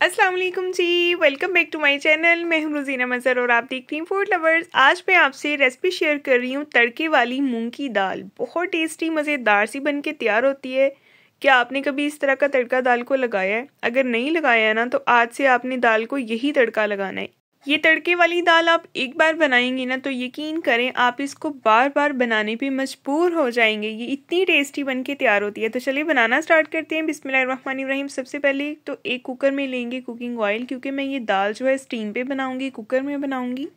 अस्सलाम वालेकुम जी, welcome back to my channel. मैं हूं रोजीना मज़हर और आप देखती हैं फूड लवर्स। आज मैं आपसे रेसिपी शेयर कर रही हूं तड़के वाली मूंग की दाल। बहुत टेस्टी मज़ेदार सी बन के तैयार होती है। क्या आपने कभी इस तरह का तड़का दाल को लगाया है? अगर नहीं लगाया है ना तो आज से आपने दाल को यही तड़का लगाना है। ये तड़के वाली दाल आप एक बार बनाएंगे ना तो यकीन करें आप इसको बार बार बनाने पे मजबूर हो जाएंगे। ये इतनी टेस्टी बन के तैयार होती है। तो चलिए बनाना स्टार्ट करते हैं। बिस्मिल्लाहिर्रहमानिर्रहीम। सबसे पहले तो एक कुकर में लेंगे कुकिंग ऑयल, क्योंकि मैं ये दाल जो है स्टीम पे बनाऊंगी, कुकर में बनाऊंगी।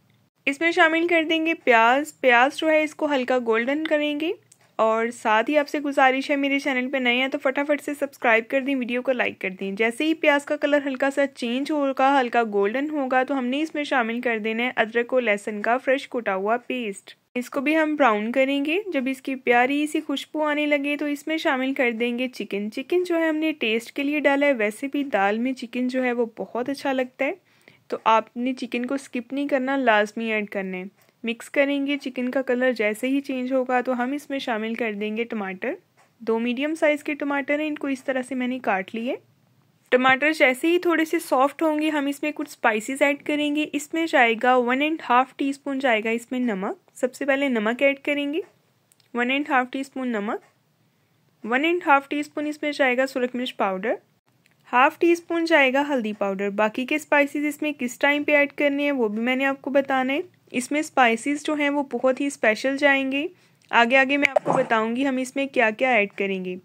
इसमें शामिल कर देंगे प्याज। प्याज जो है इसको हल्का गोल्डन करेंगे। और साथ ही आपसे गुजारिश है, मेरे चैनल पे नए हैं तो फटाफट से सब्सक्राइब कर दें, वीडियो को लाइक कर दें। जैसे ही प्याज का कलर हल्का सा चेंज होगा, हल्का गोल्डन होगा, तो हमने इसमें शामिल कर देना है अदरक और लहसुन का फ्रेश कुटा हुआ पेस्ट। इसको भी हम ब्राउन करेंगे। जब इसकी प्यारी सी खुशबू आने लगे तो इसमें शामिल कर देंगे चिकन। चिकन जो है हमने टेस्ट के लिए डाला है, वैसे भी दाल में चिकन जो है वो बहुत अच्छा लगता है, तो आपने चिकन को स्किप नहीं करना, लाजमी ऐड करना है। मिक्स करेंगे। चिकन का कलर जैसे ही चेंज होगा तो हम इसमें शामिल कर देंगे टमाटर। 2 मीडियम साइज़ के टमाटर हैं, इनको इस तरह से मैंने काट लिए। टमाटर जैसे ही थोड़े से सॉफ्ट होंगे हम इसमें कुछ स्पाइसेस ऐड करेंगे। इसमें जाएगा 1.5 टीस्पून जाएगा इसमें नमक। सबसे पहले नमक ऐड करेंगे, 1.5 टीस्पून नमक। 1.5 टीस्पून इसमें जाएगा सुरख मिर्च पाउडर। 1/2 टीस्पून जाएगा हल्दी पाउडर। बाकी के स्पाइसेस इसमें किस टाइम पे ऐड करने हैं वो भी मैंने आपको बताना है। इसमें स्पाइसेस जो हैं वो बहुत ही स्पेशल जाएंगे। आगे आगे मैं आपको बताऊंगी हम इसमें क्या क्या ऐड करेंगे,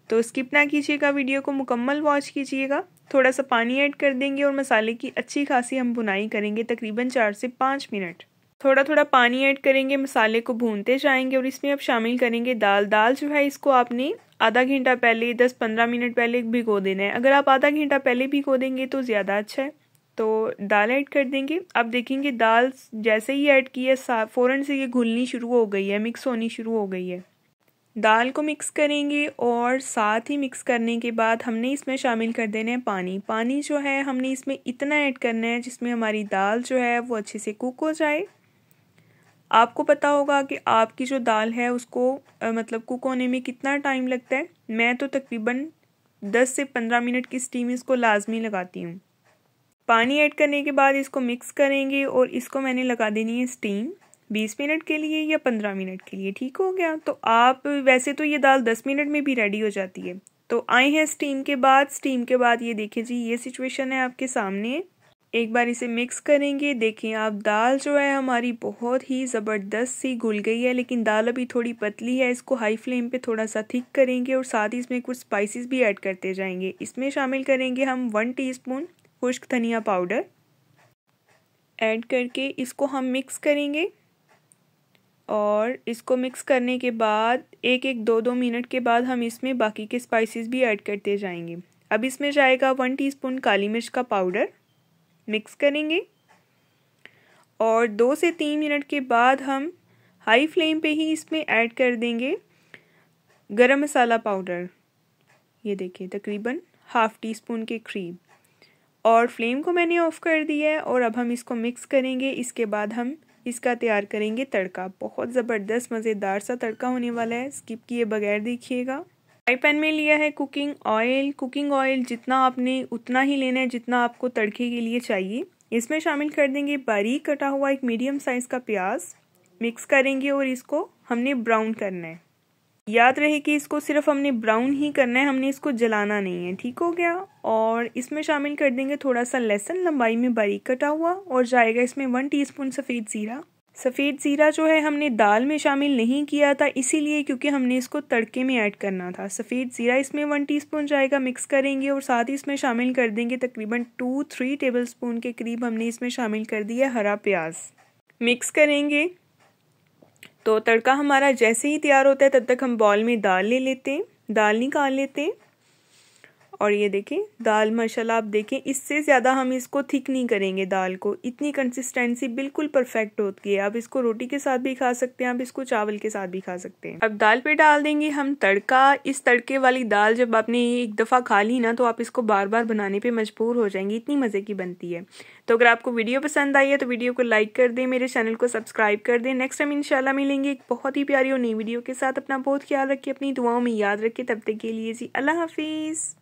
तो स्किप ना कीजिएगा, वीडियो को मुकम्मल वॉच कीजिएगा। थोड़ा सा पानी ऐड कर देंगे और मसाले की अच्छी खासी हम भुनाई करेंगे, तकरीबन 4 से 5 मिनट। थोड़ा थोड़ा पानी ऐड करेंगे, मसाले को भूनते जाएंगे और इसमें अब शामिल करेंगे दाल। दाल जो है इसको आपने आधा घंटा पहले, 10-15 मिनट पहले भिगो देना है। अगर आप आधा घंटा पहले भिगो देंगे तो ज़्यादा अच्छा है। तो दाल ऐड कर देंगे। अब देखेंगे दाल जैसे ही ऐड की है फ़ौरन से ये घुलनी शुरू हो गई है, मिक्स होनी शुरू हो गई है। दाल को मिक्स करेंगे और साथ ही मिक्स करने के बाद हमने इसमें शामिल कर देना है पानी। पानी जो है हमने इसमें इतना ऐड करना है जिसमें हमारी दाल जो है वो अच्छे से कुक हो जाए। आपको पता होगा कि आपकी जो दाल है उसको मतलब कुक होने में कितना टाइम लगता है। मैं तो तकरीबन 10 से 15 मिनट की स्टीम इसको लाजमी लगाती हूँ। पानी ऐड करने के बाद इसको मिक्स करेंगे और इसको मैंने लगा देनी है स्टीम 20 मिनट के लिए या 15 मिनट के लिए। ठीक हो गया। तो आप वैसे तो ये दाल 10 मिनट में भी रेडी हो जाती है। तो आए हैं स्टीम के बाद ये देखिए जी, ये सिचुएशन है आपके सामने। एक बार इसे मिक्स करेंगे। देखें आप, दाल जो है हमारी बहुत ही ज़बरदस्त सी घुल गई है, लेकिन दाल अभी थोड़ी पतली है। इसको हाई फ्लेम पे थोड़ा सा थिक करेंगे और साथ ही इसमें कुछ स्पाइसेस भी ऐड करते जाएंगे। इसमें शामिल करेंगे हम 1 टीस्पून खुश्क धनिया पाउडर। ऐड करके इसको हम मिक्स करेंगे और इसको मिक्स करने के बाद 1-2 मिनट के बाद हम इसमें बाकी के स्पाइसेस भी ऐड करते जाएंगे। अब इसमें जाएगा 1 टीस्पून काली मिर्च का पाउडर। मिक्स करेंगे और 2 से 3 मिनट के बाद हम हाई फ्लेम पे ही इसमें ऐड कर देंगे गरम मसाला पाउडर। ये देखिए तकरीबन 1/2 टीस्पून के करीब। और फ्लेम को मैंने ऑफ कर दिया है और अब हम इसको मिक्स करेंगे। इसके बाद हम इसका तैयार करेंगे तड़का। बहुत ज़बरदस्त मज़ेदार सा तड़का होने वाला है, स्किप किए बगैर देखिएगा। फ्राई पैन में लिया है कुकिंग ऑयल। कुकिंग ऑयल जितना आपने उतना ही लेना है जितना आपको तड़के के लिए चाहिए। इसमें शामिल कर देंगे बारीक कटा हुआ एक मीडियम साइज़ का प्याज। मिक्स करेंगे और इसको हमने ब्राउन करना है। याद रहे कि इसको सिर्फ हमने ब्राउन ही करना है, हमने इसको जलाना नहीं है। ठीक हो गया। और इसमें शामिल कर देंगे थोड़ा सा लहसुन लंबाई में बारीक कटा हुआ और जाएगा इसमें 1 टीस्पून सफ़ेद ज़ीरा। सफ़ेद ज़ीरा जो है हमने दाल में शामिल नहीं किया था, इसीलिए क्योंकि हमने इसको तड़के में ऐड करना था। सफ़ेद ज़ीरा इसमें 1 टीस्पून जाएगा। मिक्स करेंगे और साथ ही इसमें शामिल कर देंगे तकरीबन 2-3 टेबल स्पून के करीब हमने इसमें शामिल कर दिया हरा प्याज। मिक्स करेंगे। तो तड़का हमारा जैसे ही तैयार होता है तब तक हम बाउल में दाल ले लेते हैं, दाल निकाल लेते हैं। और ये देखें दाल माशाल्लाह, आप देखें इससे ज़्यादा हम इसको थिक नहीं करेंगे दाल को, इतनी कंसिस्टेंसी बिल्कुल परफेक्ट होती है। आप इसको रोटी के साथ भी खा सकते हैं, आप इसको चावल के साथ भी खा सकते हैं। अब दाल पे डाल देंगे हम तड़का। इस तड़के वाली दाल जब आपने एक दफ़ा खा ली ना तो आप इसको बार बार बनाने पर मजबूर हो जाएंगे, इतनी मज़े की बनती है। तो अगर आपको वीडियो पसंद आई है तो वीडियो को लाइक कर दें, मेरे चैनल को सब्सक्राइब कर दें। नेक्स्ट टाइम इंशाल्लाह मिलेंगे एक बहुत ही प्यारी और नई वीडियो के साथ। अपना बहुत ख्याल रखिए, अपनी दुआओं में याद रखिए। तब तक के लिए जी अल्लाह हाफिज़।